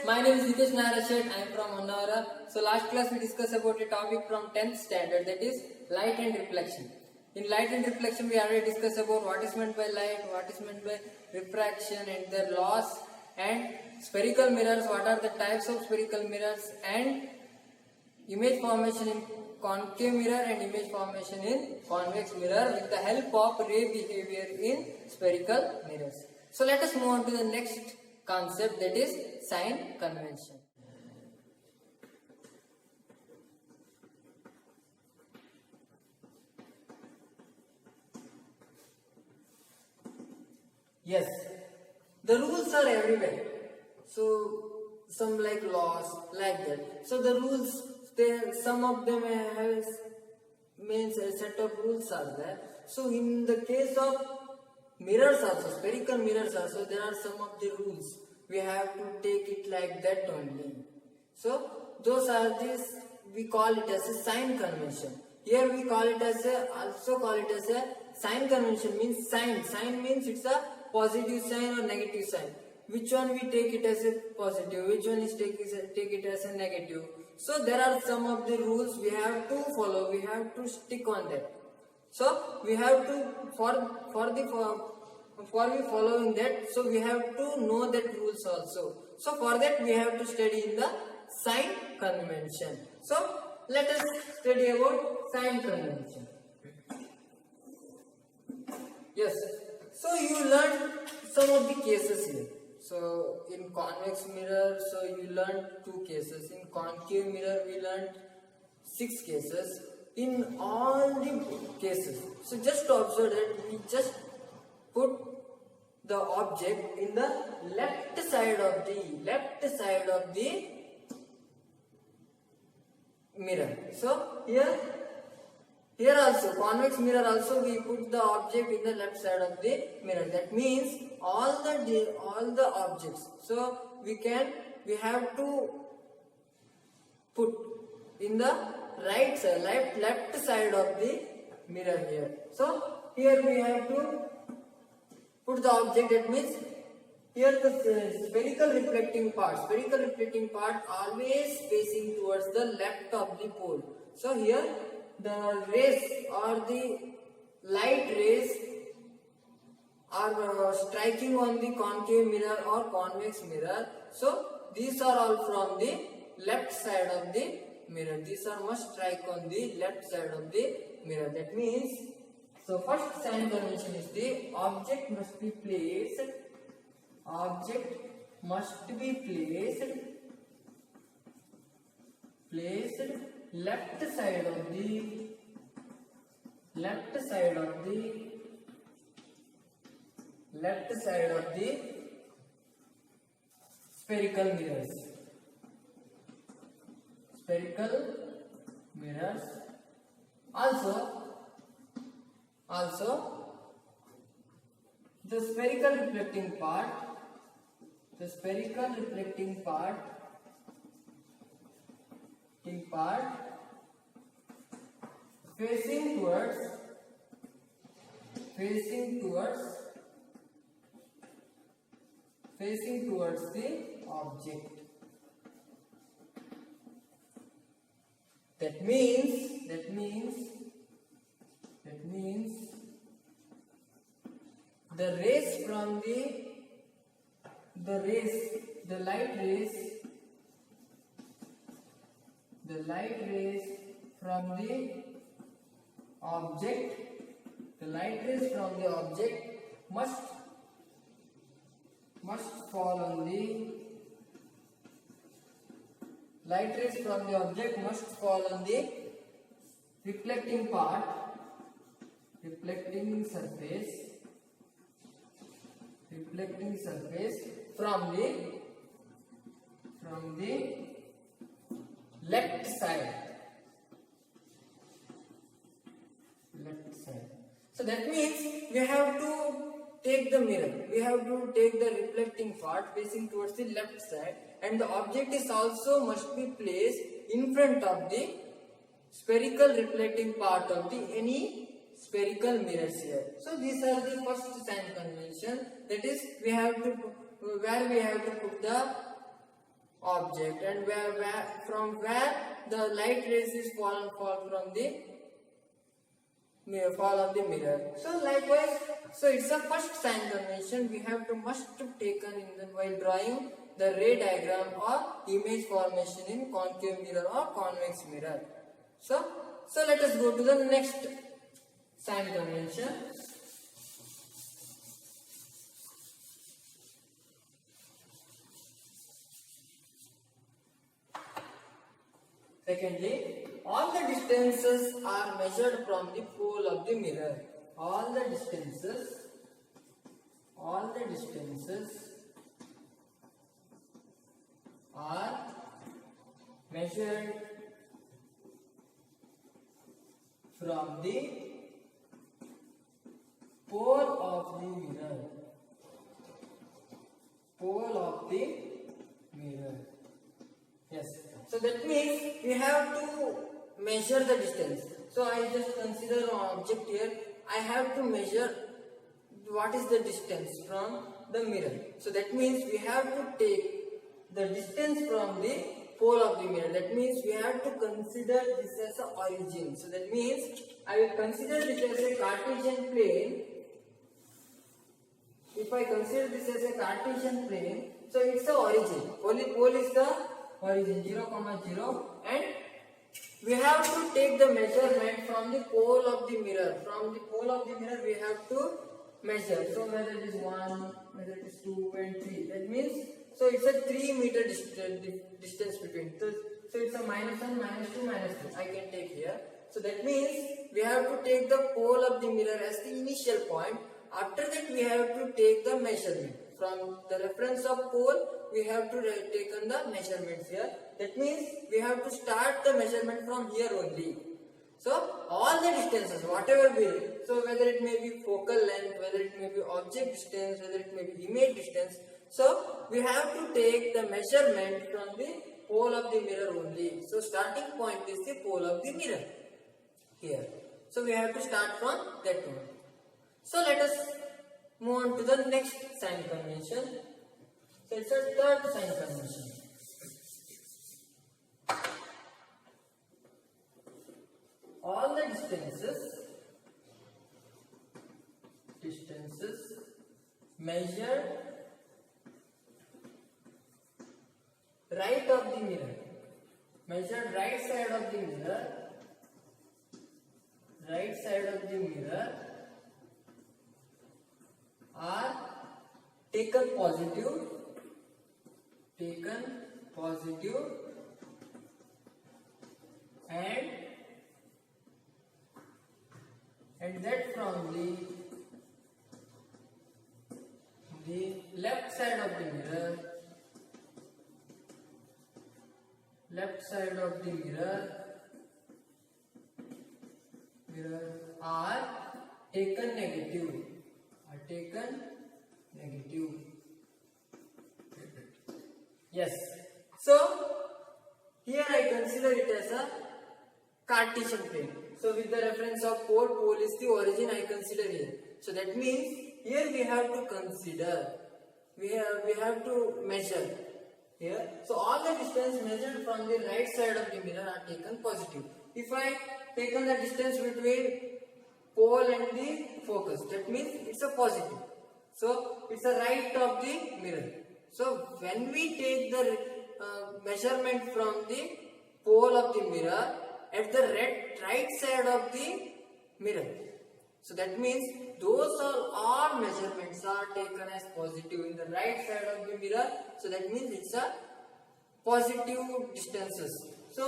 my name is Hitesh Narashet. I am from Honnavara. So last class we discussed about a topic from 10th standard, that is light and reflection. In light and reflection we already discussed about what is meant by light, what is meant by refraction and their laws, and spherical mirrors, what are the types of spherical mirrors, and image formation in concave mirror and image formation in convex mirror with the help of ray behavior in spherical mirrors. So let us move on to the next concept, that is sign convention. Yes, the rules are everywhere. So some like laws like that. So the rules, some of them have means a set of rules are there. So in the case of mirrors also, spherical mirrors also, there are some of the rules. We have to take it like that only. So those are this, we call it as a sign convention. Here we call it as a, also call it as a sign convention, means sign. Sign means it's a positive sign or negative sign. Which one we take it as a positive, which one is take it as a negative. So there are some of the rules we have to follow, we have to stick on that. So we have to, for we following that, so we have to know that rules also. So for that we have to study in the sign convention. So let us study about sign convention. Yes. So you learned some of the cases here. So in convex mirror, so you learned 2 cases. In concave mirror, we learned 6 cases. In all the cases, so just observe that we just put the object in the left side of the mirror. So here also, convex mirror also, we put the object in the left side of the mirror. That means all the objects. So we have to put in the right side, left side of the mirror here. So here we have to put the object. That means here the spherical reflecting part always facing towards the left of the pole. So here the rays or the light rays are striking on the concave mirror or convex mirror. So these are all from the left side of the mirror. These are must strike on the left side of the mirror. That means, so first sign convention is the object must be placed left side of the spherical mirrors. Also the spherical reflecting part facing towards the object. That means the rays from the light rays from the object must fall on the reflecting surface from the left side. So that means we have to take the mirror, we have to take the reflecting part facing towards the left side, and the object is also must be placed in front of the spherical reflecting part of the any spherical mirrors here. So these are the first sign convention, that is we have to put the object, and from where the light rays is fall from the mirror, fall of the mirror. So likewise, so it's a first sign convention we have to must taken in the while drawing the ray diagram or image formation in concave mirror or convex mirror. So let us go to the next sign convention. Secondly, all the distances are measured from the pole of the mirror. All the distances are measured from the pole of the mirror. Pole of the mirror. Yes. So that means we have to measure the distance. So I just consider an object here. I have to measure what is the distance from the mirror. So that means we have to take the distance from the pole of the mirror. That means we have to consider this as an origin. So that means I will consider this as a Cartesian plane. If I consider this as a Cartesian plane, so it's the origin. Pole is the origin 0, 0, and we have to take the measurement from the pole of the mirror. From the pole of the mirror we have to measure. So whether it is 1, whether it is 2 and 3. That means, so it's a 3 meter distance between. So it's a -1, -2, -3. I can take here. So that means we have to take the pole of the mirror as the initial point. After that we have to take the measurement. From the reference of pole, we have to take the measurements here. That means we have to start the measurement from here only. So all the distances, whatever be, so whether it may be focal length, whether it may be object distance, whether it may be image distance, so we have to take the measurement from the pole of the mirror only. So starting point is the pole of the mirror here. So we have to start from that point. So let us move on to the next sign convention. So it's a third sign convention. All the distances measured right of the mirror, measured right side of the mirror, are taken positive, and that from the left side of the mirror, are taken negative. Yes. So here I consider it as a Cartesian plane. So with the reference of pole is the origin I consider here. So that means here we have to consider, we have to measure here. So all the distance measured from the right side of the mirror are taken positive. If I taken the distance between pole and the focus, that means it's a positive. So it's the right of the mirror. So when we take the measurement from the pole of the mirror at the right side of the mirror, so that means those all measurements are taken as positive in the right side of the mirror. So that means it's a positive distances. So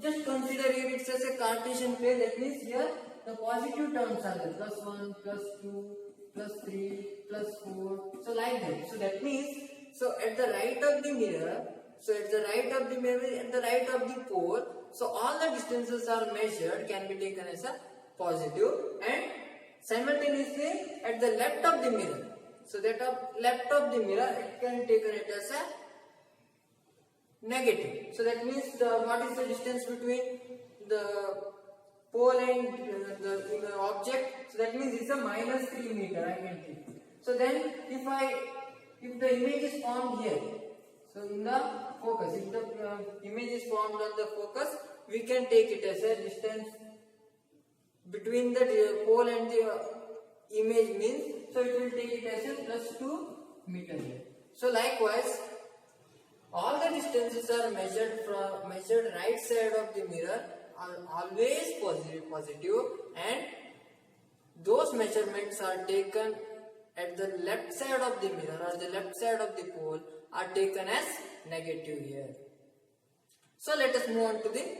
just consider here it's as a Cartesian plane. That means here the positive terms are there, +1, +2, +3, +4. So like that. So that means, so at the right of the mirror, at the right of the pole, so all the distances are measured, can be taken as a positive, and simultaneously at the left of the mirror, so that left of the mirror it can be taken as a negative. So that means what is the distance between the pole and the object? So that means it's a -3 meter I can take. So then if the image is formed here, So in the focus, if the image is formed on the focus, we can take it as a distance between the pole and the image means, so it will take it as a plus 2 meter here. So likewise, all the distances are measured right side of the mirror are always positive, and those measurements are taken at the left side of the mirror or the left side of the pole are taken as negative here. So let us move on to the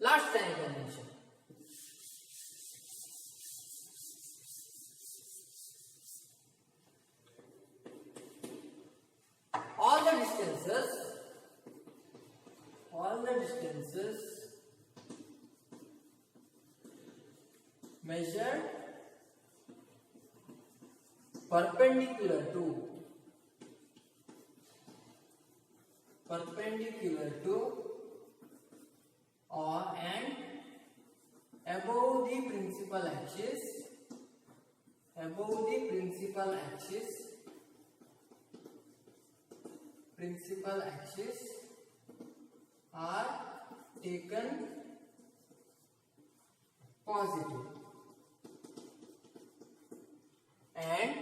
last sign convention. All the distances measured perpendicular to or and above the principal axis are taken positive, and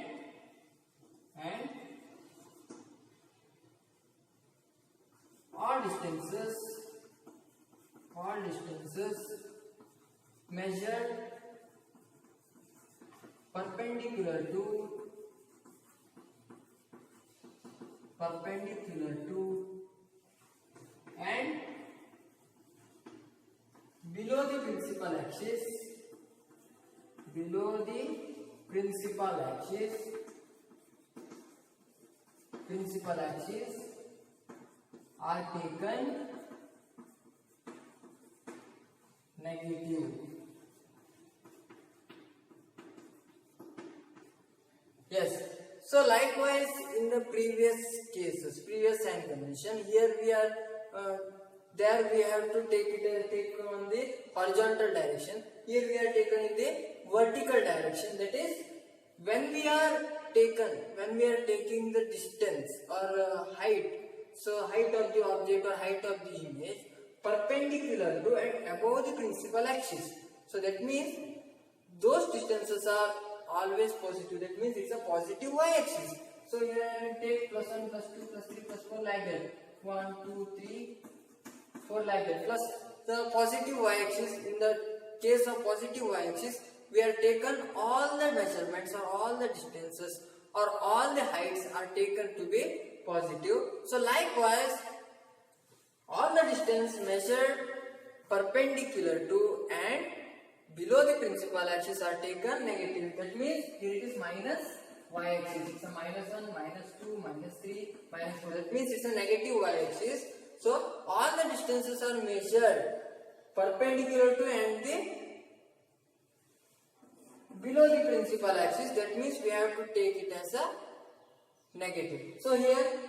all distances measured perpendicular to and below the principal axis are taken negative. Yes. So likewise in the previous sign convention, here we are there we have to take on the horizontal direction. Here we are taken in the vertical direction. That is, when we are taking the distance or height, so height of the object or height of the image perpendicular to and above the principal axis. So that means those distances are always positive. That means it's a positive y-axis. So here I will take plus 1, plus 2, plus 3, plus 4 like that. 1, 2, 3, 4 like that. Plus the positive y-axis. In the case of positive y-axis, we are taken all the measurements or all the distances or all the heights are taken to be positive. So likewise, all the distance measured perpendicular to and below the principal axis are taken negative. That means here it is minus y-axis. It's a minus 1, minus 2, minus 3, minus 4. That means it's a negative y-axis. So all the distances are measured perpendicular to and the below the principal axis. That means we have to take it as a negative. So here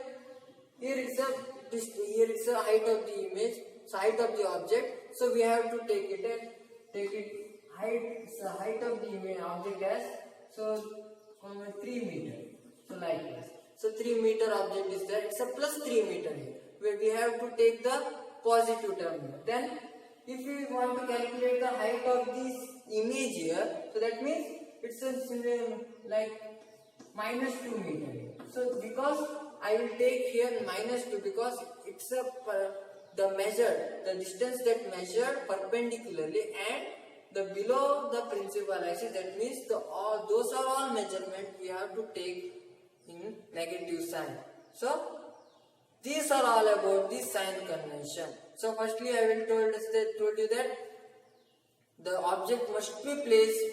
it's a height of the image, so height of the object. So we have to take it height of the image object as 3 meter. So like this. So 3 meter object is there. It's a plus 3 meter here, where we have to take the positive term here. Then if we want to calculate the height of this image here, so that means it's like minus 2 meter here. So because I will take here minus 2 because it's the distance that measured perpendicularly and the below the principal axis. That means those are all measurement we have to take in negative sign. So these are all about the sign convention. So firstly I will told you that the object must be placed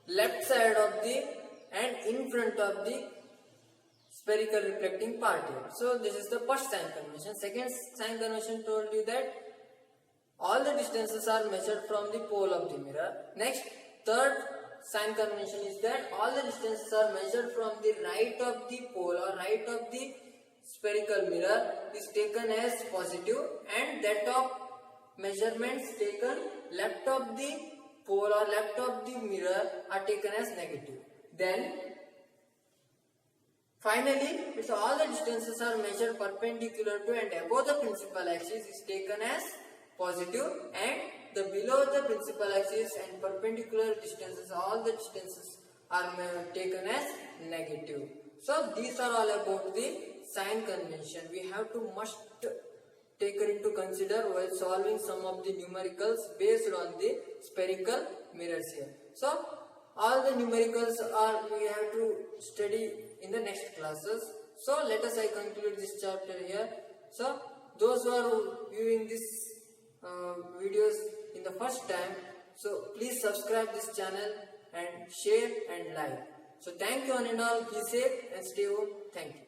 left side of the and in front of the spherical reflecting part here. So this is the first sign convention. Second sign convention told you that all the distances are measured from the pole of the mirror. Next, third sign convention is that all the distances are measured from the right of the pole or right of the spherical mirror is taken as positive, and that of measurements taken left of the pole or left of the mirror are taken as negative. Then Finally, if all the distances are measured perpendicular to and above the principal axis is taken as positive, and the below the principal axis and perpendicular distances, all the distances are taken as negative. So these are all about the sign convention. We have to must take it into consider while solving some of the numericals based on the spherical mirrors here. So all the numericals are we have to study in the next classes. So let us I conclude this chapter here. So those who are viewing this videos in the first time, so please subscribe this channel and share and like. So thank you one and all. Be safe and stay home. Thank you.